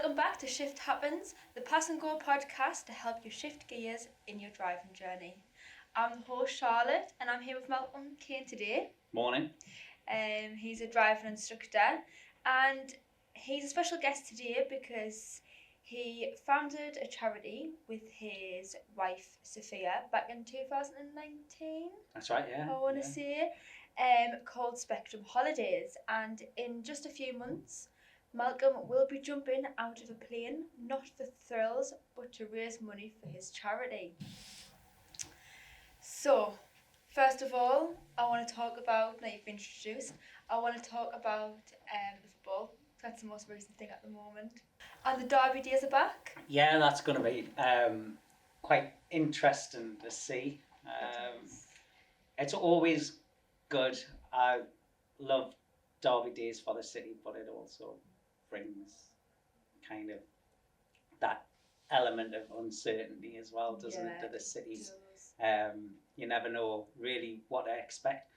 Welcome back to Shift Happens, the Pass and Go podcast to help you shift gears in your driving journey. I'm the host Charlotte and I'm here with Malcolm and Cain today. Morning. He's a driving instructor and he's a special guest today because he founded a charity with his wife Sophia back in 2019. That's right, yeah. I want to say, called Spectrum Holidays, and in just a few months Malcolm will be jumping out of a plane, not for thrills, but to raise money for his charity. So, first of all, I want to talk about, now you've been introduced, I want to talk about the football. That's the most recent thing at the moment. And the Derby days are back. Yeah, that's going to be quite interesting to see. It's always good. I love Derby days for the city, but it also brings kind of that element of uncertainty as well, doesn't it, to the cities? You never know really what to expect.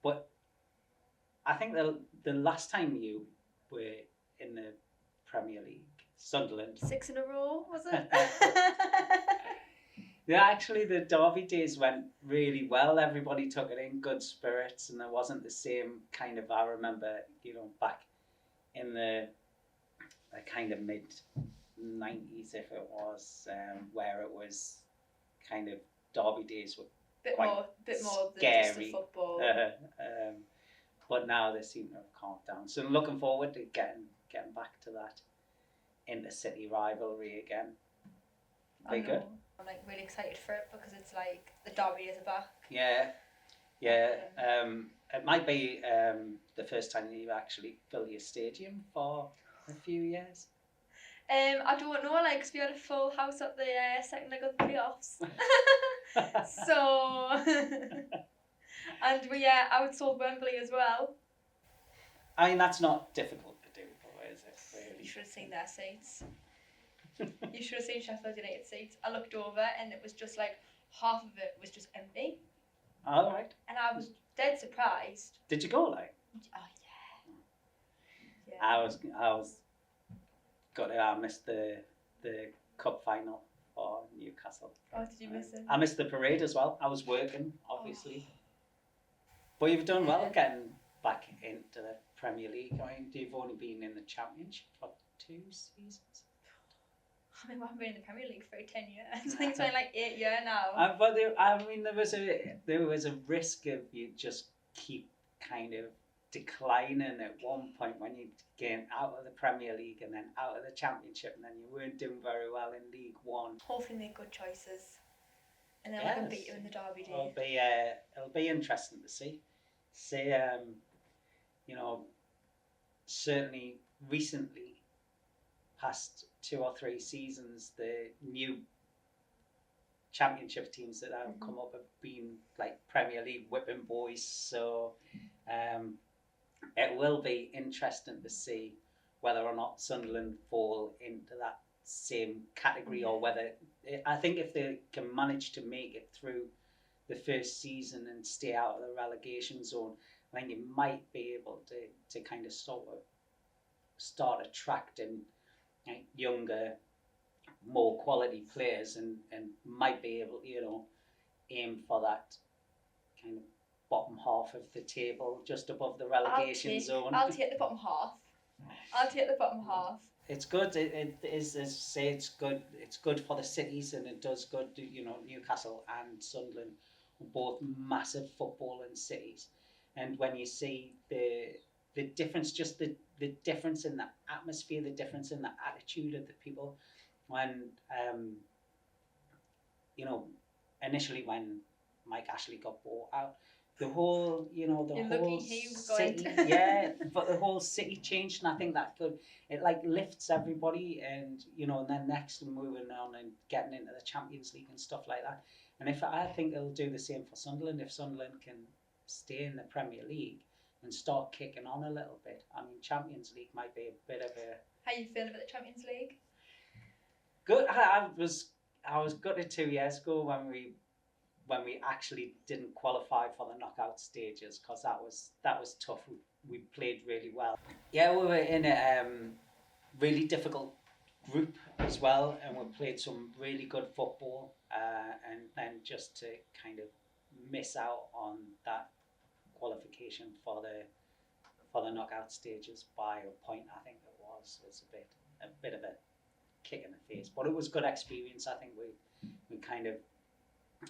But I think the last time you were in the Premier League, Sunderland. 6 in a row, was it? Yeah, actually the Derby days went really well. Everybody took it in good spirits, and there wasn't the same kind of, I remember, back in the kind of mid-90s, if it was, where it was kind of Derby days were bit more than scary. just the football. But now they seem to have calmed down. So I'm looking forward to getting back to that intercity rivalry again. Be good. I'm like really excited for it because it's like the Derby days are back. Yeah. It might be the first time you actually fill your stadium for a few years. I don't know, like, 'cause we had a full house at the second leg of the playoffs. So, and we outsold Wembley as well. I mean, that's not difficult to do, though, is it? Really? You should have seen their seats. You should have seen Sheffield United seats. I looked over and it was just like half of it was just empty. All right. And I was dead surprised. Did you go, like? Oh yeah. I was gutted. I missed the cup final for Newcastle. Oh, did you miss it? I missed the parade as well. I was working, obviously. But you've done well getting back into the Premier League. I mean, you've only been in the Championship for 2 seasons. I mean, I haven't been in the Premier League for 10 years. I think it's been like 8 years now. But there was a risk of you just keep kind of declining at one point when you get out of the Premier League and then out of the Championship, and then you weren't doing very well in League One. Hopefully make good choices, and then we can beat you in the Derby day. It'll be interesting to see. Certainly recently, past 2 or 3 seasons, the new Championship teams that have come up have been like Premier League whipping boys. So it will be interesting to see whether or not Sunderland fall into that same category, or whether, I think if they can manage to make it through the first season and stay out of the relegation zone, I think you might be able to kind of sort of start attracting younger, more quality players, and might be able, aim for that kind of bottom half of the table, just above the relegation zone. I'll take the bottom half. It's good. It is, as I say, it's good. It's good for the cities, and it does good. Newcastle and Sunderland are both massive footballing cities, and when you see the difference, just the difference in the atmosphere, the difference in the attitude of the people, when initially when Mike Ashley got bought out, the whole city, but the whole city changed, and I think it like lifts everybody, and and then next moving on and getting into the Champions League and stuff like that. And I think it'll do the same for Sunderland if Sunderland can stay in the Premier League and start kicking on a little bit. I mean, Champions League might be a bit of a. How you feeling about the Champions League? Good. I was gutted 2 years ago when we actually didn't qualify for the knockout stages, because that was tough. We played really well. Yeah, we were in a really difficult group as well, and we played some really good football, and then just to kind of miss out on that qualification for the knockout stages by a point, I think it was a bit of a kick in the face, but it was good experience. I think we kind of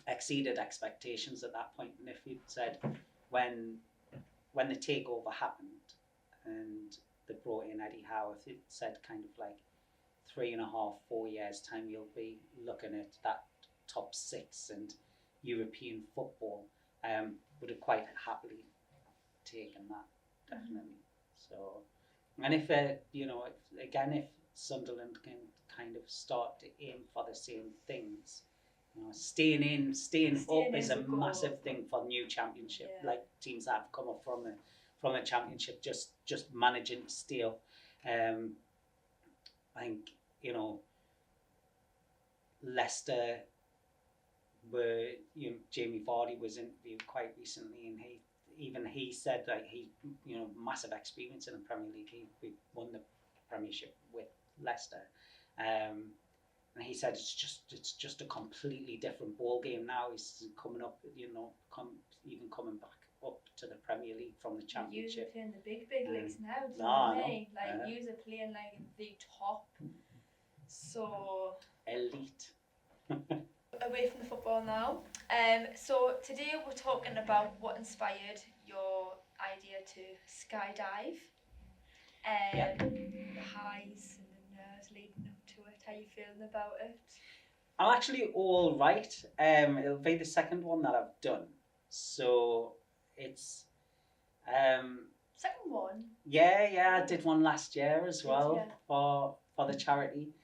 exceeded expectations at that point. And if you'd said when the takeover happened and they brought in Eddie Howe, if it said kind of like 3.5, 4 years time, you'll be looking at that top 6 and European football, would have quite happily taken that, definitely. So, and if if Sunderland can kind of start to aim for the same things, staying up is a massive thing for new championship. Yeah. Like teams that have come up from the championship, just managing to stay up. I think Leicester were Jamie Vardy was interviewed quite recently, and he said that he massive experience in the Premier League. He won the Premiership with Leicester, and he said it's just a completely different ball game now. He's coming up, even coming back up to the Premier League from the Championship. You're playing the big leagues now. Do you know what I mean? Like you're playing like the top, so elite. Away from the football now. So today we're talking about what inspired your idea to skydive. The highs and the nerves leading up to it. How you feeling about it? I'm actually all right. It'll be the second one that I've done. So it's second one. Yeah, I did one last year as well for the charity.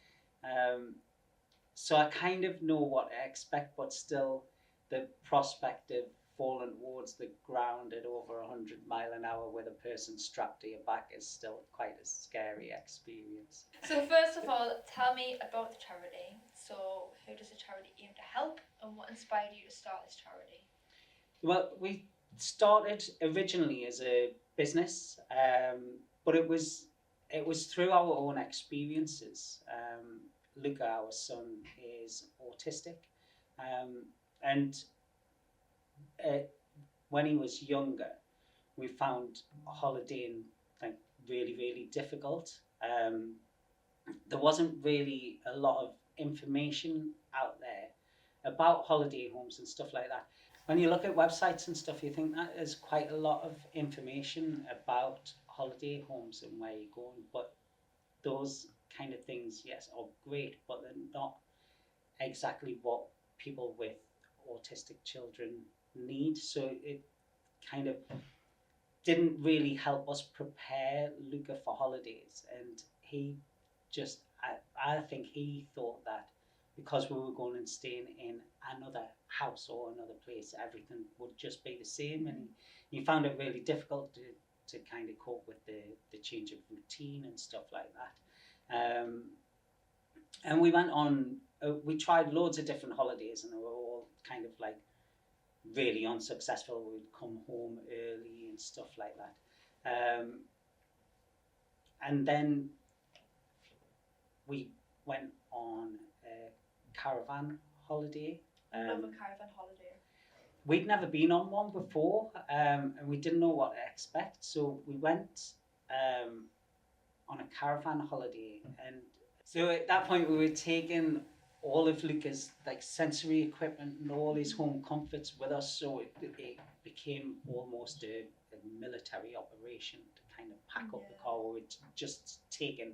So I kind of know what to expect, but still the prospect of falling towards the ground at over 100 mph with a person strapped to your back is still quite a scary experience. So first of all, tell me about the charity. So who does the charity aim to help, and what inspired you to start this charity? Well, we started originally as a business, but it was through our own experiences. Luca, our son, is autistic, and when he was younger, we found holidaying like really, really difficult. There wasn't really a lot of information out there about holiday homes and stuff like that. When you look at websites and stuff, you think that there's quite a lot of information about holiday homes and where you're going, but those kind of things, yes, are great, but they're not exactly what people with autistic children need. So it kind of didn't really help us prepare Luca for holidays, and he just, I think he thought that because we were going and staying in another house or another place, everything would just be the same, and he found it really difficult to kind of cope with the change of routine and stuff like that. And we went on, we tried loads of different holidays, and they were all kind of like really unsuccessful. We'd come home early and stuff like that. And then we went on a caravan holiday. Love a caravan holiday. We'd never been on one before, and we didn't know what to expect. So we went on a caravan holiday, and so at that point we were taking all of Luca's like sensory equipment and all his home comforts with us, so it became almost a military operation to kind of pack up the car. We were just taking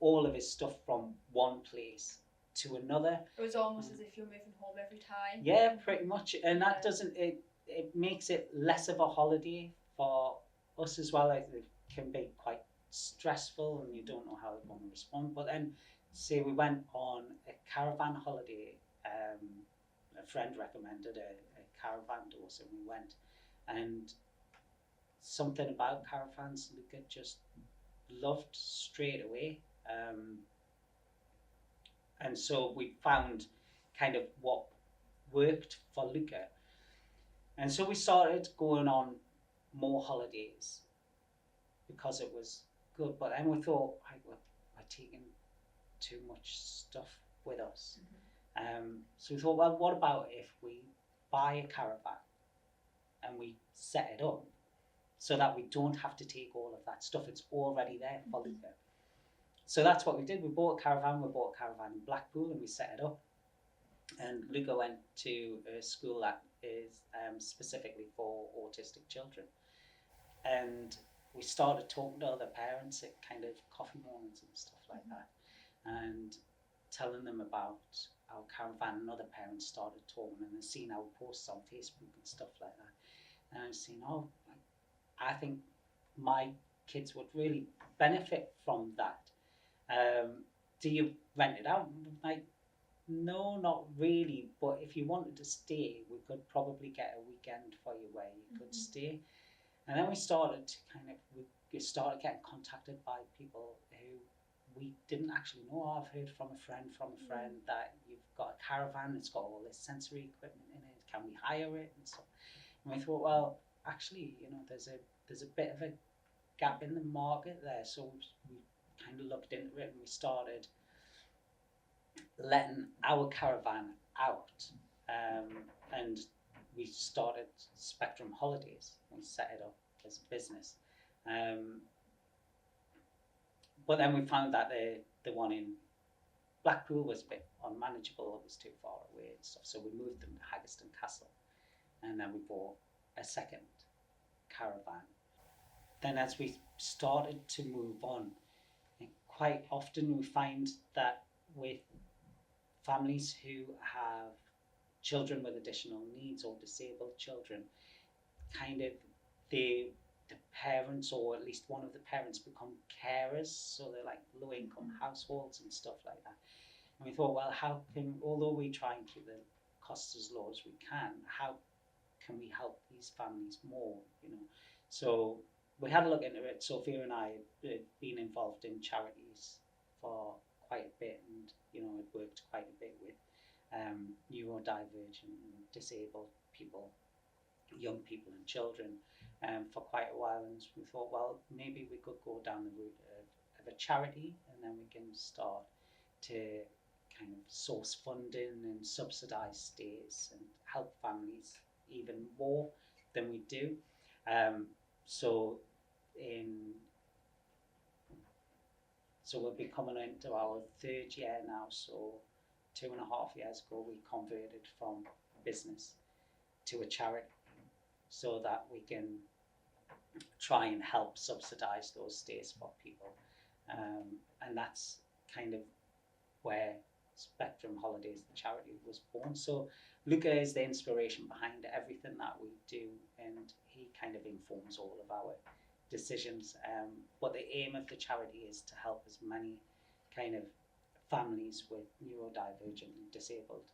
all of his stuff from one place to another. It was almost as if you're moving home every time. Yeah, pretty much, and that doesn't it makes it less of a holiday for us as well. Like, it can be quite stressful and you don't know how they're going to respond. But then, say we went on a caravan holiday, a friend recommended a caravan to us, and we went, and something about caravans Luca just loved straight away. And so we found kind of what worked for Luca. And so we started going on more holidays because it was good. But then we thought, right, we're taking too much stuff with us. So we thought, well, what about if we buy a caravan and we set it up so that we don't have to take all of that stuff. It's already there for Luca. So that's what we did. We bought a caravan in Blackpool and we set it up. And Luca went to a school that is specifically for autistic children. And we started talking to other parents at kind of coffee mornings and stuff like that, and telling them about our caravan, and other parents started talking and they've seen our posts on Facebook and stuff like that. And I've seen, I think my kids would really benefit from that. Do you rent it out? Like, no, not really. But if you wanted to stay, we could probably get a weekend for you where you could stay. And then we started to we started getting contacted by people who we didn't actually know. I've heard from a friend that you've got a caravan, it's got all this sensory equipment in it. Can we hire it? And so, and we thought, well, actually, there's a bit of a gap in the market there. So we kind of looked into it and we started letting our caravan out. And we started Spectrum Holidays. We set it up as a business. But then we found that the one in Blackpool was a bit unmanageable. It was too far away and stuff. So we moved them to Haggerston Castle. And then we bought a second caravan. Then as we started to move on, quite often we find that with families who have children with additional needs or disabled children, kind of the parents, or at least one of the parents, become carers. So they're like low income households and stuff like that. And we thought, well, how can, although we try and keep the costs as low as we can, how can we help these families more, So we had a look into it. Sophia and I had been involved in charities for quite a bit, and had worked quite a bit with neurodivergent and disabled people, young people and children for quite a while. And we thought, well, maybe we could go down the route of a charity, and then we can start to kind of source funding and subsidise stays and help families even more than we do. So we'll be coming into our third year now. So 2.5 years ago, we converted from business to a charity so that we can try and help subsidise those stays for people. And that's kind of where Spectrum Holidays, the charity, was born. So Luca is the inspiration behind everything that we do, and he kind of informs all of our decisions. But the aim of the charity is to help as many kind of families with neurodivergent and disabled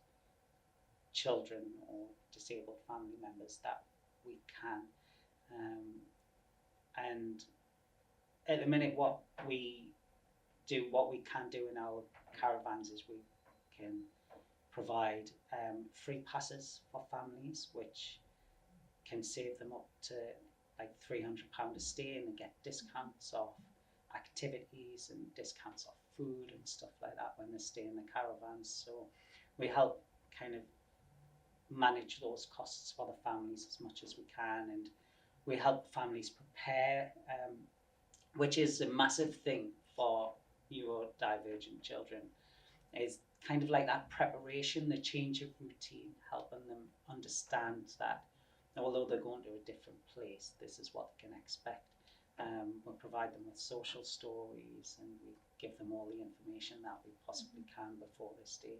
children or disabled family members that we can. And at the minute, what we can do in our caravans is we can provide free passes for families, which can save them up to like £300 a stay, and they get discounts off activities and discounts off food and stuff like that when they stay in the caravans. So we help kind of manage those costs for the families as much as we can, and we help families prepare, which is a massive thing for neurodivergent children, is kind of like that preparation, the change of routine, helping them understand that although they're going to a different place, this is what they can expect. We provide them with social stories, and we give them all the information that we possibly can before they stay.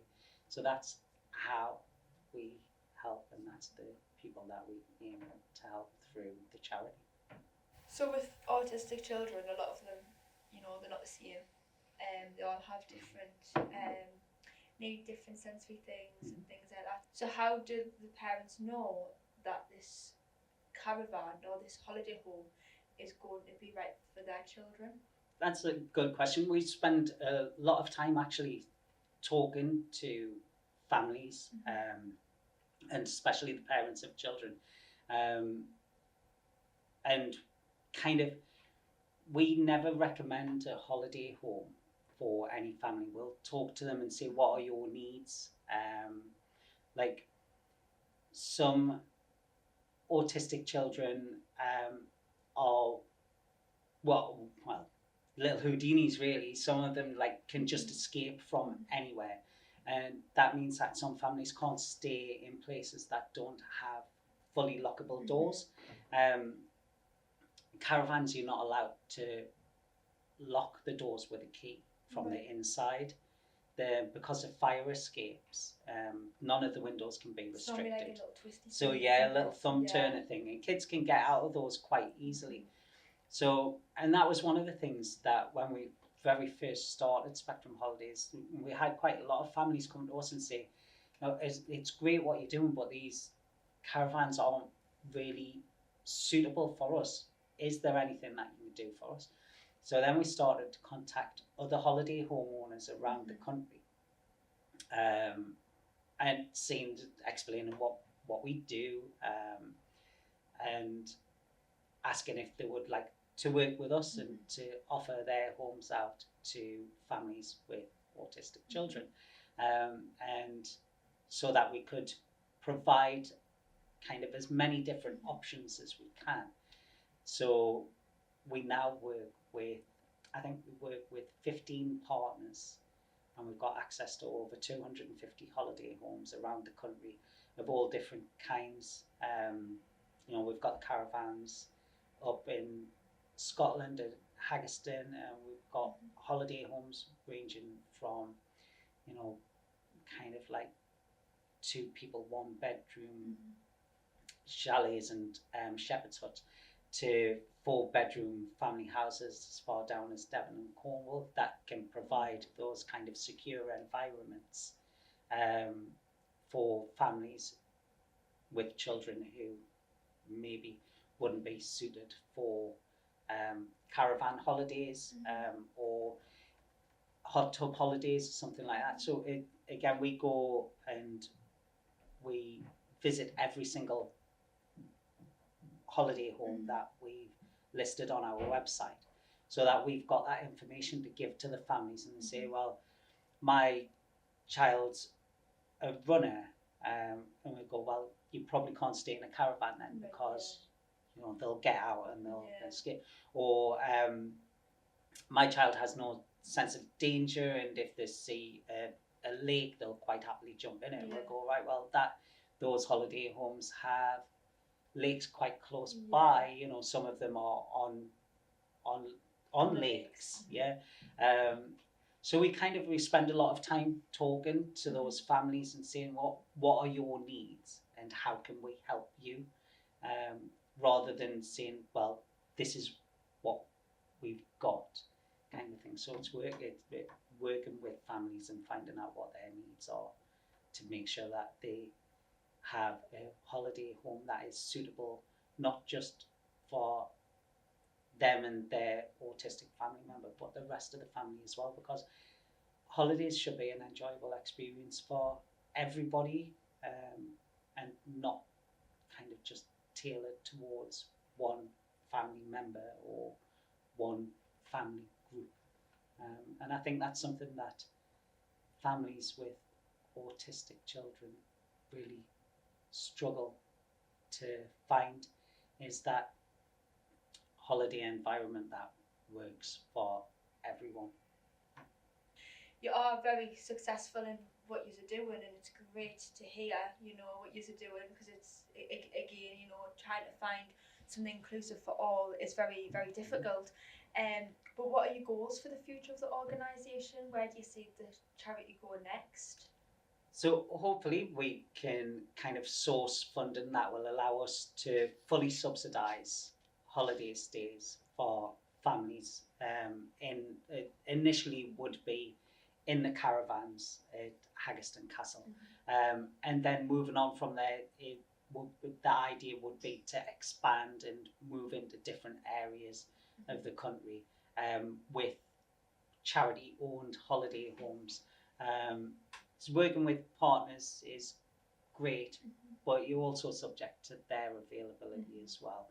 So that's how we help, and that's the people that we aim to help through the charity. So with autistic children, a lot of them, they're not the same. They all have different, need different sensory things and things like that. So how do the parents know that this caravan or this holiday home is going to be right for their children? That's a good question. We spend a lot of time actually talking to families, and especially the parents of children, and kind of we never recommend a holiday home for any family. We'll talk to them and say, what are your needs? Like some autistic children are well little Houdinis really. Some of them like can just escape from anywhere, and that means that some families can't stay in places that don't have fully lockable doors. Caravans, you're not allowed to lock the doors with a key from the inside. Because of fire escapes, none of the windows can be restricted. Like a little twisty so thing, yeah, a little thumb turner thing, and kids can get out of those quite easily. So, and that was one of the things that when we very first started Spectrum Holidays, we had quite a lot of families come to us and say, you know, it's great what you're doing, but these caravans aren't really suitable for us. Is there anything that you can do for us? So then we started to contact other holiday homeowners around the country, and explaining what we do, and asking if they would like to work with us and to offer their homes out to families with autistic children, and so that we could provide kind of as many different options as we can. So we now work with, I think we work with 15 partners, and we've got access to over 250 holiday homes around the country of all different kinds. You know, we've got caravans up in Scotland at Haggerston, and we've got holiday homes ranging from, you know, kind of like 2 people, 1 bedroom chalets and shepherd's huts, to 4-bedroom family houses as far down as Devon and Cornwall that can provide those kind of secure environments for families with children who maybe wouldn't be suited for caravan holidays, or hot tub holidays or something like that. So again, we go and we visit every single holiday home that we've listed on our website, so that we've got that information to give to the families and say, well, my child's a runner, and we go, well, you probably can't stay in a caravan then, because you know they'll get out and they'll escape. Or my child has no sense of danger, and if they see a lake, they'll quite happily jump in it. And we'll go, right, well, those holiday homes have lakes quite close by. You know, some of them are on lakes. So we spend a lot of time talking to those families and saying, what are your needs and how can we help you, rather than saying, well, this is what we've got, kind of thing. So it's working with families and finding out what their needs are to make sure that they have a holiday home that is suitable, not just for them and their autistic family member, but the rest of the family as well, because holidays should be an enjoyable experience for everybody, and not kind of just tailored towards one family member or one family group. And I think that's something that families with autistic children really struggle to find, is that holiday environment that works for everyone. You are very successful in what you're doing, and it's great to hear, you know, what you're doing, because it's, again, you know, trying to find something inclusive for all is very, very difficult. But what are your goals for the future of the organisation? Where do you see the charity go next? So hopefully we can kind of source funding that will allow us to fully subsidise holiday stays for families. Initially would be in the caravans at Haggerston Castle, and then moving on from there, the idea would be to expand and move into different areas of the country, with charity-owned holiday homes. So working with partners is great, but you're also subject to their availability as well.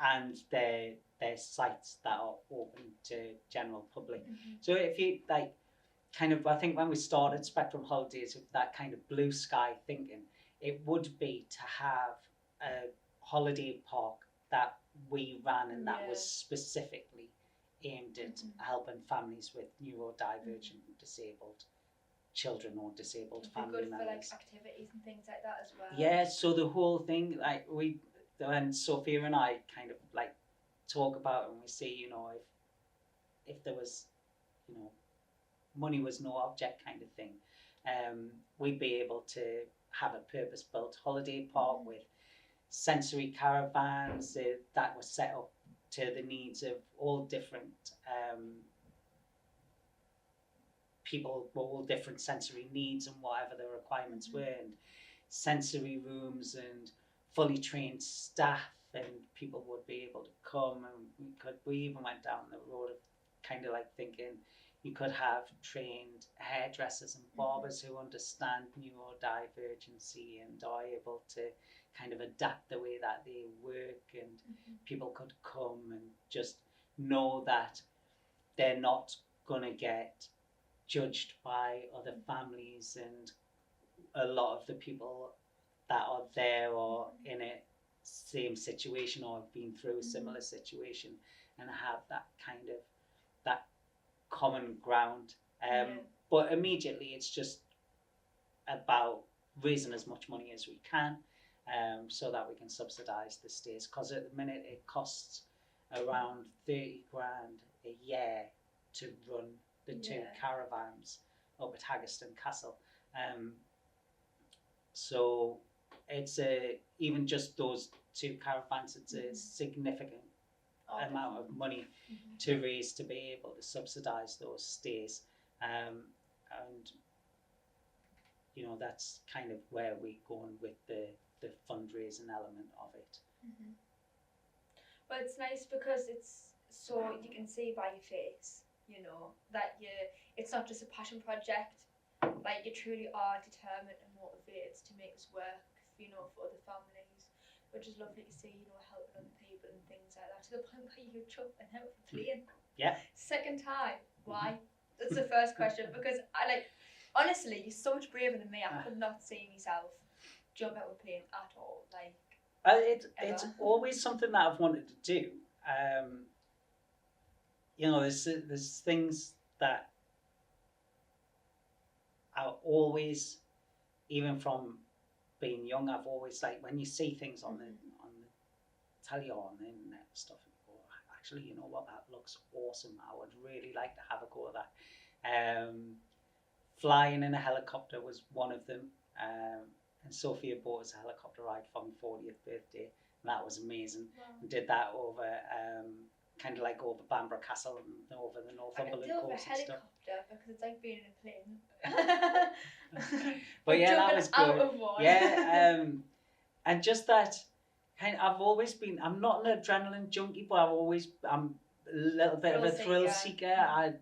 and they're sites that are open to general public. So if you like, kind of, I think when we started Spectrum Holidays with that kind of blue sky thinking, it would be to have a holiday park that we ran and that was specifically aimed at helping families with neurodivergent, disabled children or disabled family good members. For like activities and things like that as well. Yeah, so the whole thing, like when Sophia and I kind of like talk about it, and we say, you know, if there was, you know, money was no object kind of thing, we'd be able to have a purpose-built holiday park with sensory caravans that were set up to the needs of all different people with all different sensory needs and whatever their requirements were, and sensory rooms and fully trained staff, and people would be able to come, and we even went down the road of kind of like thinking you could have trained hairdressers and barbers who understand neurodivergency and are able to kind of adapt the way that they work, and people could come and just know that they're not going to get judged by other families, and a lot of the people that are there are in a same situation or have been through a similar situation and have that kind of that common ground. But immediately it's just about raising as much money as we can, so that we can subsidise the stays, because at the minute it costs around 30 grand a year to run the two caravans up at Haggerston Castle. So it's even just those two caravans, it's a significant amount of money to raise to be able to subsidise those stays, and you know, that's kind of where we're going with the fundraising element of it. But it's nice because it's so you can see by your face, you know, that it's not just a passion project. Like, you truly are determined and motivated to make this work, you know, for other families, which is lovely to see, you know, helping other people and things like that, to the point where you jump and out of a plane. Yeah. Second time. Why? That's the first question, because honestly, you're so much braver than me. I could not see myself jump out of a plane at all. Like, it's always something that I've wanted to do. You know, there's things that I always, even from being young, I've always, like, when you see things on the telly or on the internet and stuff, and you go, actually, you know what, that looks awesome. I would really like to have a go at that. Flying in a helicopter was one of them. And Sophia bought us a helicopter ride for my 40th birthday, and that was amazing. And did that over kind of like over Bamborough Castle and over the Northumberland coast and stuff. Because it's like being in a plane. But yeah, that was good. Out of one. Yeah, and just that kind of, I've always been, I'm not an adrenaline junkie, but I'm a little bit of a thrill seeker. I've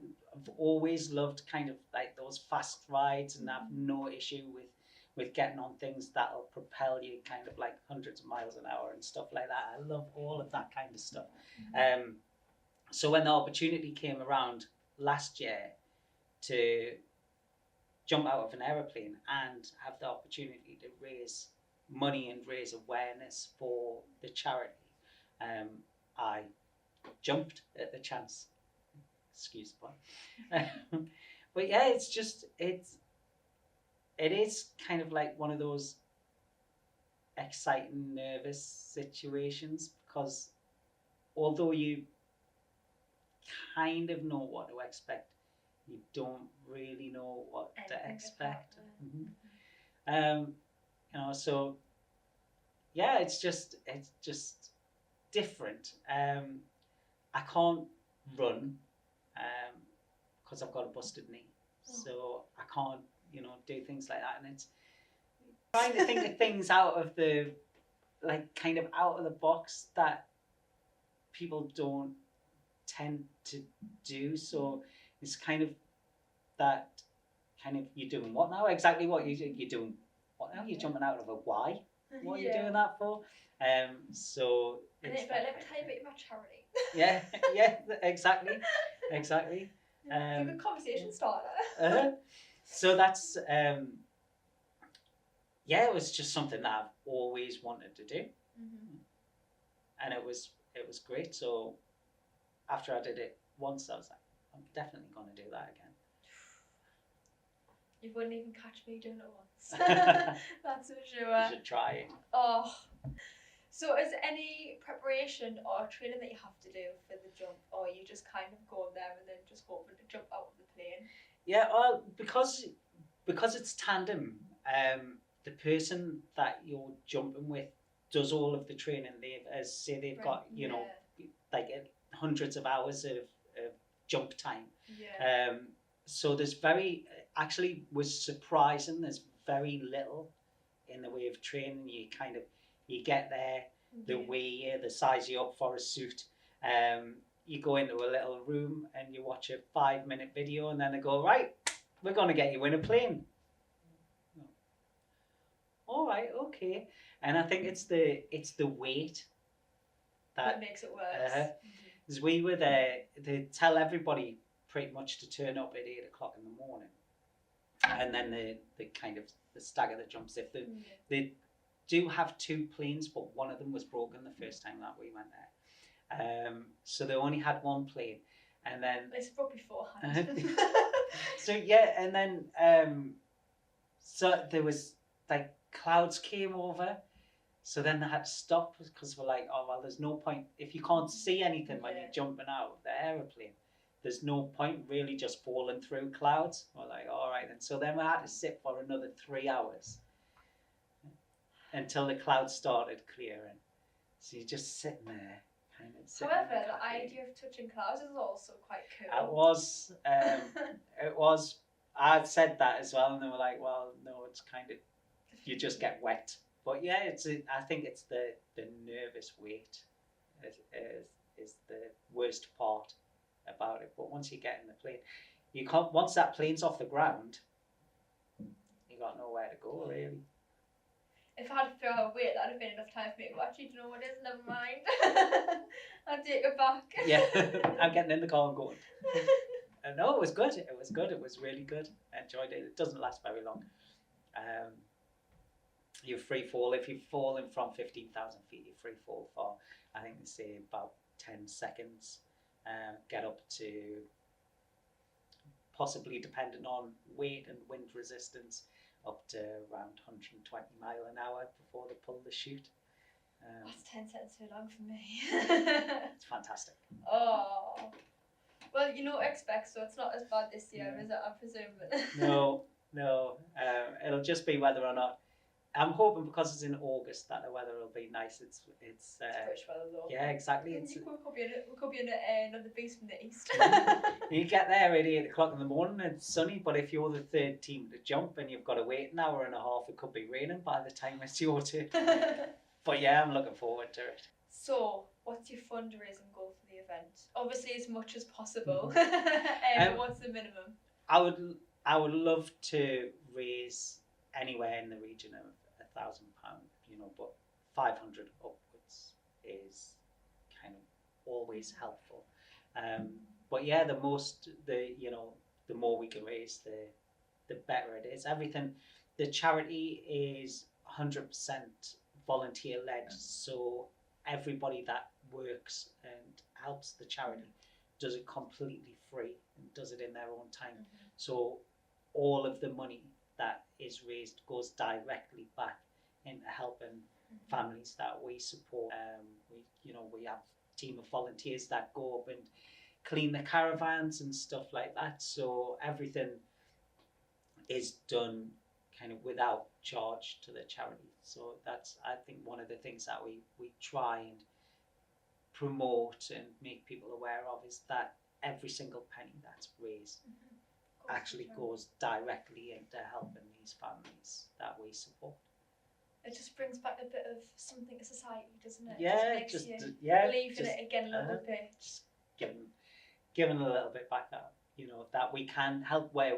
always loved kind of like those fast rides, and I've no issue with getting on things that'll propel you kind of like hundreds of miles an hour and stuff like that. I love all of that kind of stuff. So when the opportunity came around last year to jump out of an aeroplane and have the opportunity to raise money and raise awareness for the charity, I jumped at the chance. Excuse the pun. But yeah, it is kind of like one of those exciting, nervous situations, because although you kind of know what to expect, you don't really know what to expect. You know, so yeah, it's just different. I can't run because I've got a busted knee, so I can't, you know, do things like that, and it's trying to think of things out of the, like, kind of out of the box that people don't tend to do. So it's kind of that kind of, you're doing what now? Exactly what you're doing. What now? You're jumping out of a why? What are you doing that for? So and it's like, let me tell you about charity. Yeah, yeah, exactly. It's a good conversation starter. So that's yeah, it was just something that I've always wanted to do, and it was great. So after I did it once, I was like, I'm definitely going to do that again. You wouldn't even catch me doing it once. That's for sure. You should try it. Oh. So is there any preparation or training that you have to do for the jump, or you just kind of go there and then just hoping to jump out of the plane? Yeah, well, because it's tandem, the person that you're jumping with does all of the training. They've got like hundreds of hours of jump time. Yeah. So was surprising. There's very little in the way of training. You get there, they weigh you, they size you up for a suit. You go into a little room and you watch a 5-minute video, and then they go, right, we're going to get you in a plane. All right, okay. And I think it's the weight that makes it worse. Because we were there, they tell everybody pretty much to turn up at 8 o'clock in the morning, and then the kind of the stagger the jumps. If they do have 2 planes, but one of them was broken the first time that we went there. So they only had 1 plane, and then it's broke beforehand. So yeah, and then so there was like clouds came over, so then they had to stop because we're like, oh well, there's no point if you can't see anything when you're jumping out of the aeroplane. There's no point really just falling through clouds. We're like, all right, and so then we had to sit for another 3 hours until the clouds started clearing. So you're just sitting there. However, the idea of touching clouds is also quite cool. It was. It was. I said that as well, and they were like, "Well, no, it's kind of you just get wet." But yeah, I think it's the nervous wait is the worst part about it. But once you get in the plane, you can't. Once that plane's off the ground, you got nowhere to go really. If I had to throw her weight, that'd have been enough time for me to go, actually, do you know what it is? Never mind. I'll take it back. Yeah, I'm getting in the car and going. No, it was good. It was good. It was really good. I enjoyed it. It doesn't last very long. You free fall. If you're falling from 15,000 feet, you free fall for, I think they say about 10 seconds. Get up to, possibly depending on weight and wind resistance, up to around 120 mile an hour before they pull the chute. That's 10 seconds too long for me. It's fantastic. Oh. Well, you know what to expect, so it's not as bad this year, is it? I presume. No. It'll just be whether or not. I'm hoping because it's in August that the weather will be nice. It's British weather though. Yeah, exactly. We could be in another beast from the east. You get there at 8 o'clock in the morning, it's sunny, but if you're the 3rd team to jump and you've got to wait an hour and a half, it could be raining by the time it's your turn. But yeah, I'm looking forward to it. So, what's your fundraising goal for the event? Obviously, as much as possible. What's the minimum? I would love to raise anywhere in the region of £1,000, but 500 upwards is kind of always helpful. But yeah, the more we can raise, the better it is. Everything, the charity is 100% volunteer led, so everybody that works and helps the charity does it completely free and does it in their own time. So all of the money that is raised goes directly back into helping families that we support. We have a team of volunteers that go up and clean the caravans and stuff like that. So everything is done kind of without charge to the charity. So that's, I think, one of the things that we try and promote and make people aware of is that every single penny that's raised actually goes directly into helping these families that we support. It just brings back a bit of something to society, doesn't it? Yeah, it just makes you believe in it again a little bit. Just giving a little bit back that that we can help where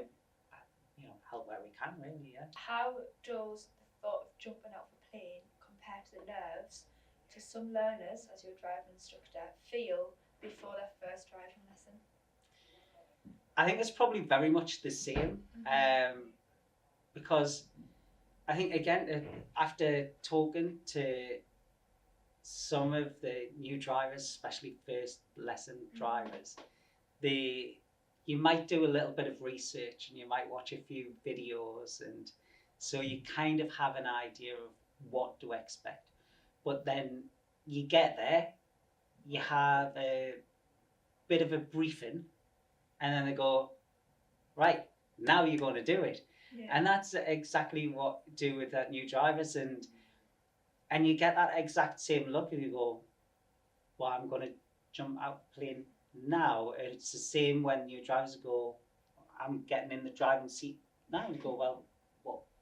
we can really. Yeah. How does the thought of jumping out of a plane compare to the nerves do some learners, as your driving instructor, feel before their first driving lesson? I think it's probably very much the same, because I think, again, after talking to some of the new drivers, especially first lesson drivers, you might do a little bit of research and you might watch a few videos, and so you kind of have an idea of what to expect. But then you get there, you have a bit of a briefing, and then they go, right, now you're going to do it. Yeah. And that's exactly what you do with that new drivers, and you get that exact same look, and you go, well, I'm going to jump out plane now. And it's the same when new drivers go, I'm getting in the driving seat now. And you go, well,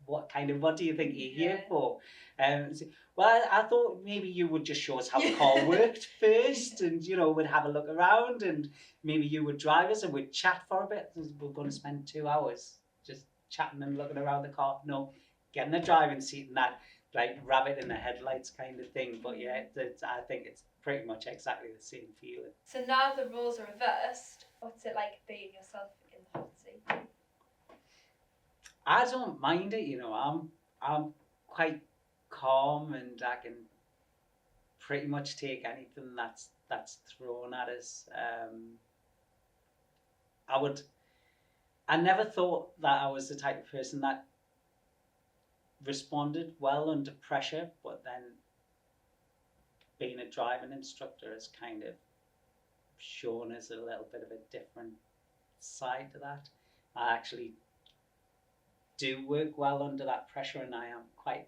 what do you think you're here for? Well, I thought maybe you would just show us how the car worked first, and we'd have a look around, and maybe you would drive us and we'd chat for a bit. We're going to spend 2 hours just chatting and looking around the car. No, get in the driving seat and that, like rabbit in the headlights kind of thing. But yeah, I think it's pretty much exactly the same feeling. So now the roles are reversed, what's it like being yourself in the hot seat? I don't mind it, I'm quite calm, and I can pretty much take anything that's thrown at us. I never thought that I was the type of person that responded well under pressure, but then being a driving instructor has kind of shown us a little bit of a different side to that. I actually do work well under that pressure, and I am quite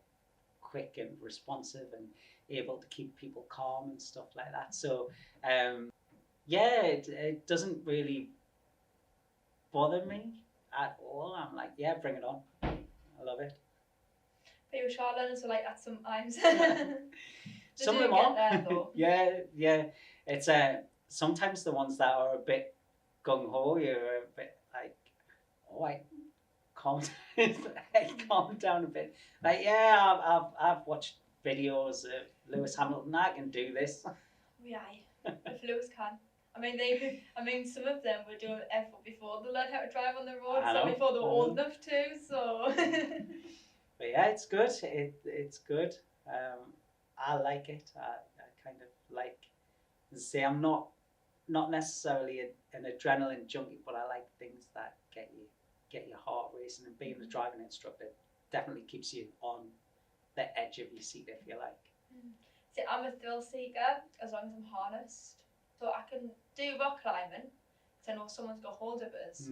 quick and responsive and able to keep people calm and stuff like that. So it doesn't really bother me at all. I'm like, yeah, bring it on. I love it. But your short learners are like that sometimes. Some of them are. There, though. yeah. It's sometimes the ones that are a bit gung ho, you're a bit like, oh, calm down a bit. Like, yeah, I've watched videos of Lewis Hamilton. I can do this. Yeah, if Lewis can. I mean, some of them were doing effort before they learned how to drive on the road, so before they were old enough to. So. But yeah, it's good. It's good. I like it. I kind of like. Say, I'm not necessarily an adrenaline junkie, but I like things that get your heart racing, and being a driving instructor definitely keeps you on the edge of your seat, if you like. See, I'm a thrill seeker as long as I'm harnessed. So I can do rock climbing, because I know someone's got hold of us,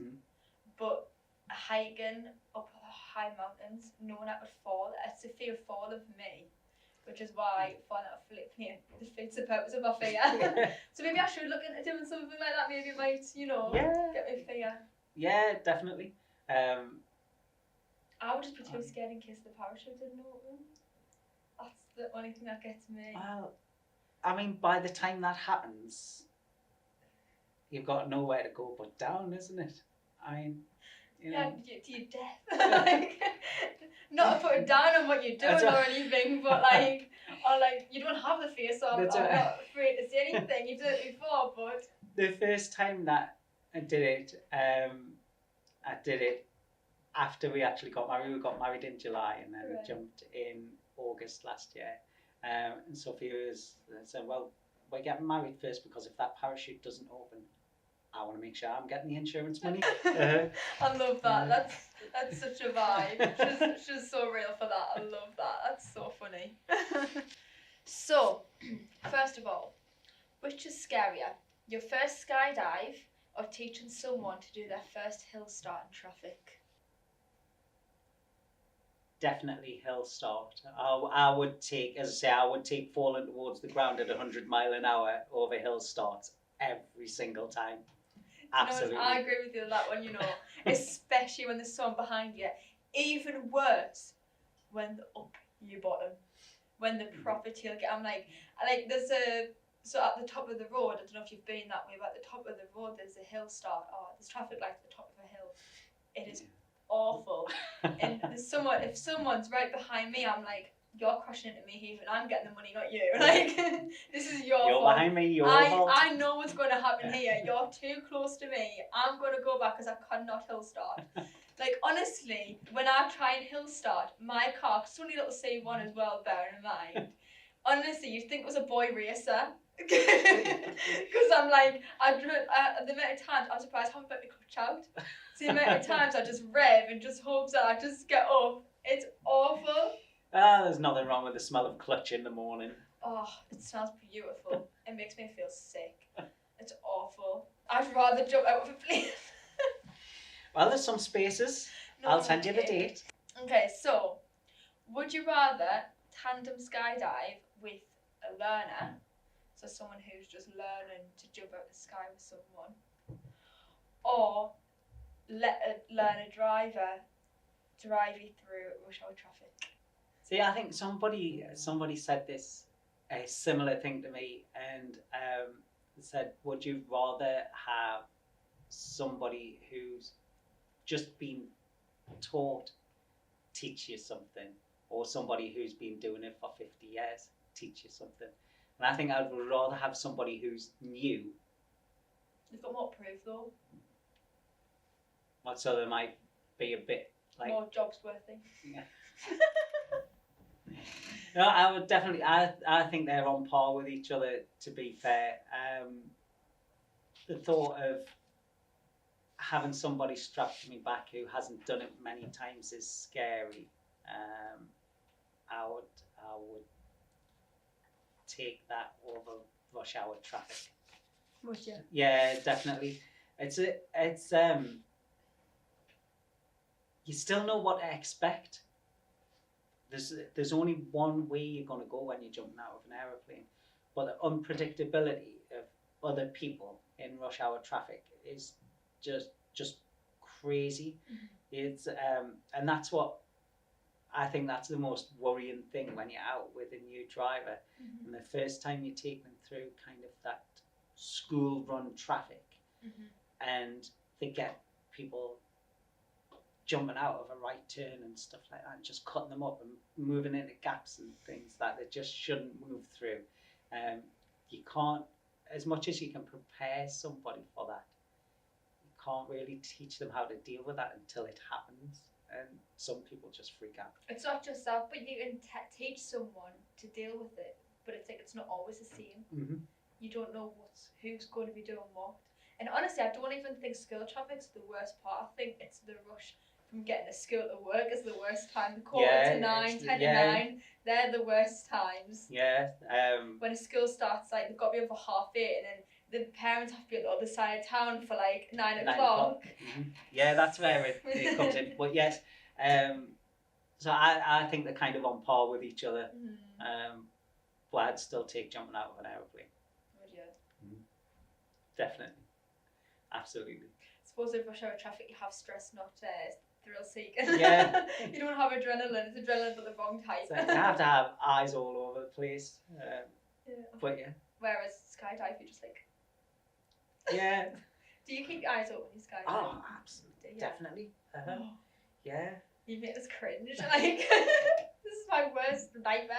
but hiking up high mountains, knowing I could fall, it's a fear of falling for me, which is why falling out of flip plane defeats the purpose of my fear. So maybe I should look into doing something like that. Maybe it might, get me fear. Yeah, definitely. I would just be too scared in case the parachute didn't open. That's the only thing that gets me. Well, I mean, by the time that happens, you've got nowhere to go but down, isn't it? I mean, to your death. Not to put it down on what you're doing or anything, but you don't have the fear, so I'm not afraid to say anything. You've done it before, but the first time that I did it after we actually got married. We got married in July, and then we jumped in August last year. And Sophia said, well, we're getting married first, because if that parachute doesn't open, I want to make sure I'm getting the insurance money. I love that. That's such a vibe. She's so real for that. I love that. That's so funny. So, first of all, which is scarier? Your first skydive, or teaching someone to do their first hill start in traffic? Definitely hill start. I would take, as I say, I would take falling towards the ground at 100 mile an hour over hill starts every single time. Absolutely. I agree with you on that one, especially when there's someone behind you. Even worse, when they're up your bottom, when the proper tailgate. I'm like, so at the top of the road, I don't know if you've been that way, but at the top of the road there's a hill start. Oh, there's traffic lights at the top of a hill. It is awful. And if someone's right behind me, I'm like, you're crashing into me here and I'm getting the money, not you. Like, this is your You're fault. behind me, your fault. I know what's going to happen here. You're too close to me. I'm going to go back because I cannot hill start. Like, honestly, when I try and hill start, my car, because it's only a little C1 as well, bearing in mind, honestly, you'd think it was a boy racer. Because I'm like, the amount of times, I'm surprised I haven't put my clutch out. So the amount of times I just rev and just hope that I just get up. It's awful. There's nothing wrong with the smell of clutch in the morning. Oh, it smells beautiful. It makes me feel sick. It's awful. I'd rather jump out of a plane. Well, there's some spaces. No, I'll send you the okay. date. Okay, so would you rather tandem skydive with a learner, so someone who's just learning to jump out the sky with someone, or let a learner driver drive you through rush hour traffic? See, I think somebody said this, a similar thing to me, and said, would you rather have somebody who's just been taught teach you something, or somebody who's been doing it for 50 years teach you something? And I think I'd rather have somebody who's new. They've got more proof though. So there might be a bit like more jobs worthy. Yeah. No, I would definitely. I think they're on par with each other. To be fair, the thought of having somebody strapped to me back who hasn't done it many times is scary. I would take that over rush hour traffic. Would you? Yeah, definitely. It's you still know what to expect. There's only one way you're going to go when you're jumping out of an aeroplane, but the unpredictability of other people in rush hour traffic is just crazy. Mm-hmm. It's and that's what I think that's the most worrying thing when you're out with a new driver, mm-hmm. and the first time you take them through kind of that school run traffic, mm-hmm. and they get people jumping out of a right turn and stuff like that, and just cutting them up and moving into gaps and things that they just shouldn't move through. You can't, as much as you can prepare somebody for that, you can't really teach them how to deal with that until it happens. And some people just freak out. It's not just that, but you can teach someone to deal with it, but it's not always the same. Mm-hmm. You don't know who's going to be doing what. And honestly, I don't even think school traffic's the worst part. I think it's the rush from getting to school to work is the worst time. The quarter to 9, 10 to 9, they're the worst times. Yeah. When a school starts, like, they've got to be over 8:30, and then the parents have to be at the other side of town for like 9 o'clock. Mm-hmm. Yeah, that's where it comes in. But yes, so I think they're kind of on par with each other. Mm. But I'd still take jumping out of an aeroplane. Would you? Mm. Definitely. Absolutely. I suppose in rush hour traffic you have stress, not thrill seeking. Yeah. You don't have adrenaline. It's adrenaline but the wrong type. So you have to have eyes all over the place. Yeah. But yeah. Whereas skydive, you're just like. Yeah. Do you keep your eyes open when you skydive? Oh, absolutely. Yeah. Definitely. Oh. Yeah. You make us cringe. Like, this is my worst nightmare.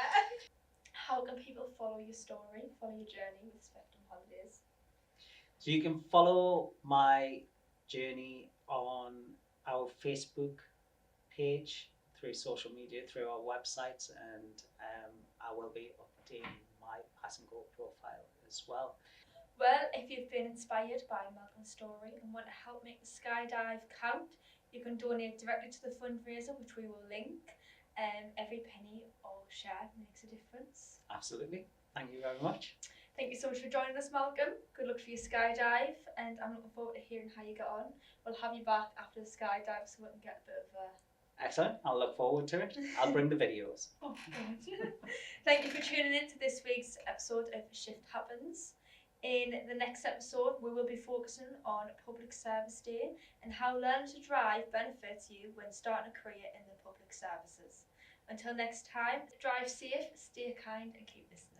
How can people follow your story, follow your journey with Spectrum Holidays? So you can follow my journey on our Facebook page, through social media, through our websites, and I will be updating my Pass and Go profile as well. Well, if you've been inspired by Malcolm's story and want to help make the skydive count, you can donate directly to the fundraiser, which we will link. Every penny or share makes a difference. Absolutely. Thank you very much. Thank you so much for joining us, Malcolm. Good luck for your skydive, and I'm looking forward to hearing how you get on. We'll have you back after the skydive so we can get a bit of Excellent. I'll look forward to it. I'll bring the videos. Oh, God. Thank you for tuning in to this week's episode of Shift Happens. In the next episode, we will be focusing on Public Service Day and how learning to drive benefits you when starting a career in the public services. Until next time, drive safe, stay kind, and keep listening.